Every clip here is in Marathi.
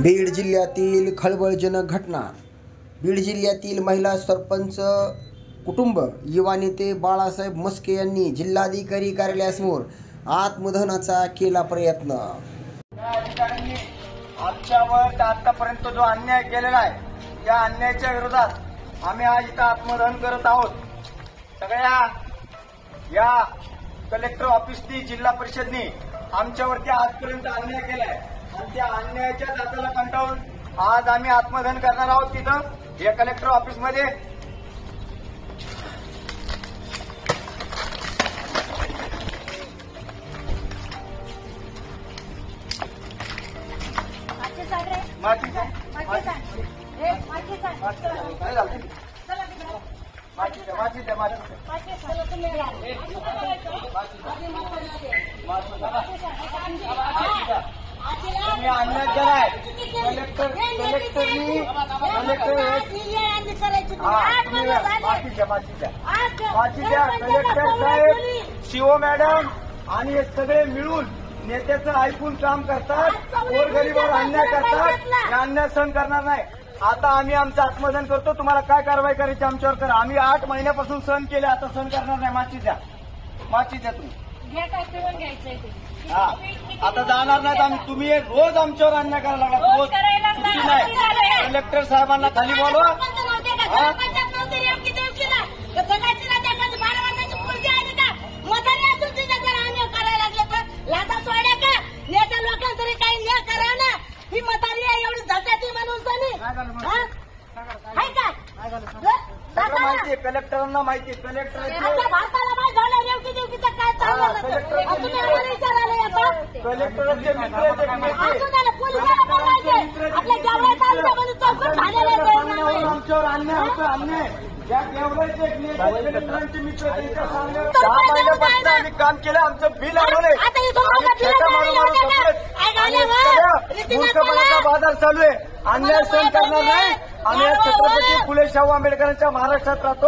बीड जिल्ह्यातील खळबळजनक घटना। बीड जिल्ह्यातील महिला सरपंच कुटुंब युवा नेते बाळासाहेब मस्के यांनी जिल्हाधिकारी कार्यालयासमोर आत्मदहनाचा केला प्रयत्न। आमच्यावर आतापर्यंत जो अन्याय केलेला आहे त्या अन्यायाच्या विरोधात आम्ही आज इथं आत्मदहन करत आहोत। सगळ्या या कलेक्टर ऑफिसनी जिल्हा परिषदनी आमच्यावरती आजपर्यंत अन्याय केलाय आणि त्या अन्यायाच्या दाताला कंटाळून आज आम्ही आत्मदहन करणार आहोत तिथं या कलेक्टर ऑफिसमध्ये। अन्याय केलाय कलेक्टर साहेब शिव मॅडम आणि हे सगळे मिळून नेत्याचं ऐकून काम करतात, गोरगरिबावर अन्याय करतात। हे अन्याय सहन करणार नाही। आता आम्ही आमचं आत्मदहन करतो। तुम्हाला काय कारवाई करायची आमच्यावर करा। आम्ही 8 महिन्यापासून सहन केले, आता सहन करणार नाही। माची द्या तुम्ही। हा आता जाणार नाहीत आम्ही। तुम्ही रोज आमच्यावर अन्याय करायला लागला, रोज नाही। कलेक्टर साहेबांना खाली बोलवा। माहितीये कलेक्टरांना, माहिती आमच्यावर अन्याय होतो। अन्याय मित्र 10 महिन्यापासून आम्ही काम केलं, आमचं बिल आढळलंय, मूर्खपणाचा बाजार चालू आहे। अन्याय सहन करणार नाही। आम्ही या छत्रपती फुले शाहू आंबेडकरांच्या महाराष्ट्रात राहतो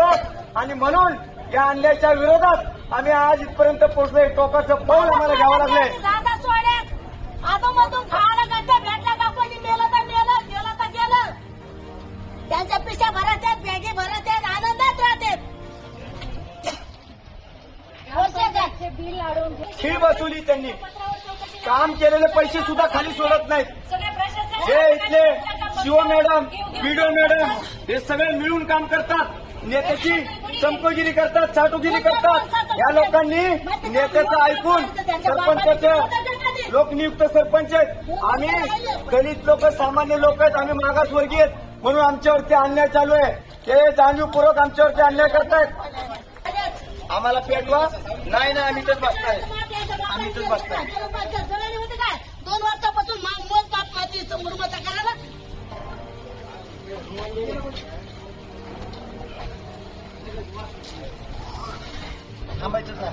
आणि म्हणून या अन्यायाच्या विरोधात आम्ही आज इथपर्यंत पोहोचलोय। टोकाचं पाऊल आम्हाला घ्यावं लागलंय। त्यांच्या पिशा भरत आहेत, बॅगे भरत आहेत, आनंदात राहतात। फी वसुली त्यांनी काम केलेले पैसे सुद्धा खाली सोडत नाहीत। हे इथले शिव मॅडम, बीडीओ मॅडम हे सगळे मिळून काम करतात, नेत्याची चमकोगिरी करतात, चाटुगिरी करतात। या लोकांनी नेत्याचं ऐकून सरपंचाचे लोकनियुक्त सरपंच आहेत, आम्ही दलित लोक, सामान्य लोक आहेत, आम्ही मागासवर्गीय आहेत, म्हणून आमच्यावरती अन्याय चालू आहे। ते जाणीवपूर्वक आमच्यावरती अन्याय करतायत। आम्हाला पेटवा नाही, आम्ही इथंच बसताय, आम्ही इथंच बसताय। 2 वर्षापासून मोज बाप माती मुरमता करायला थांबायचंच नाही।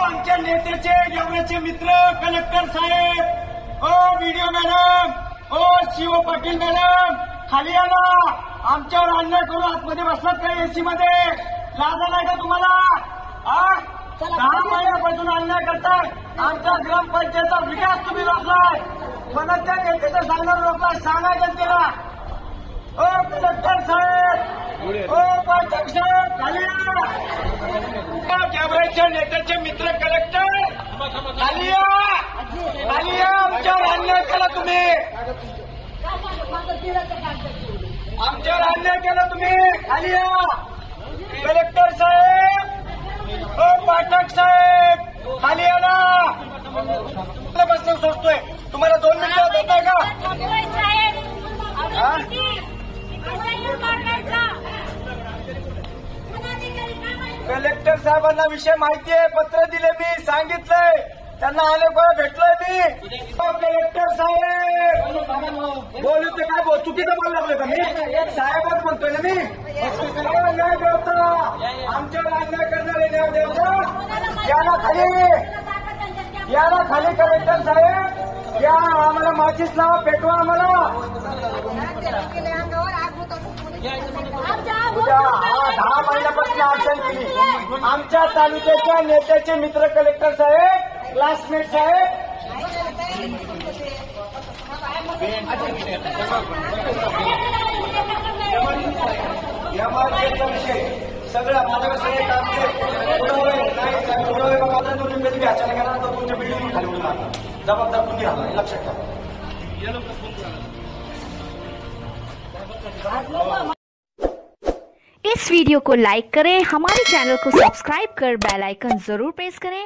आमच्या नेत्याचे जेवणाचे मित्र कलेक्टर साहेब, BDO madam, Shiv Patil madam खाली आला। आमच्यावर अन्याय करून आतमध्ये बसलात का एसी मध्ये? लाजा नाही का तुम्हाला? 10 महिन्यापासून अन्याय करताय। आमच्या ग्रामपंचायतचा विकास तुम्ही रोखलाय, म्हणत त्या नेत्याचं सांगणार रोखलाय। सांगा जनतेला। कलेक्टर साहेब, पाठक साहेब खाली या। कॅमेऱ्याच्या नेत्याचे मित्र कलेक्टर खाली या, खाली या। आमच्यावर अन्याय केला तुम्ही, आमच्यावर अन्याय केला तुम्ही, खाली या। कलेक्टर साहेब, पाठक साहेब खाली या ना। बसणं सोडतोय तुम्हाला 2 मिनिटं देताय का? कलेक्टर साहेबांना विषय माहिती आहे, पत्र दिले, मी सांगितलंय त्यांना, अनेक वेळा भेटलोय मी। कलेक्टर साहेब बोलू ते काय चुकीचं बोललं लागलं का? मी साहेबच म्हणतोय ना, मी न्याय देवता, आमच्यावर अन्याय करणारे न्याय देवता, याला खाली कलेक्टर साहेब या। आम्हाला माचीस लावा, पेटवा आम्हाला। 10 महिन्यापासून अडचण केली। आमच्या तालुक्याच्या नेत्याचे मित्र कलेक्टर साहेब, क्लासमेट साहेब एमआरपीचा विषय सगळं माझ्याकडे सगळे काम पुरवले नाही पुरवले बघा आता तुम्ही कधी घ्यायला गेला तर तुमच्या बिल्डिंग खाली होऊन राहणार जबाबदार तुम्ही राहणार हे लक्षात ठेवा. इस वीडियो को लाइक करें, हमारे चैनल को सब्सक्राइब कर बेल आइकन जरूर प्रेस करें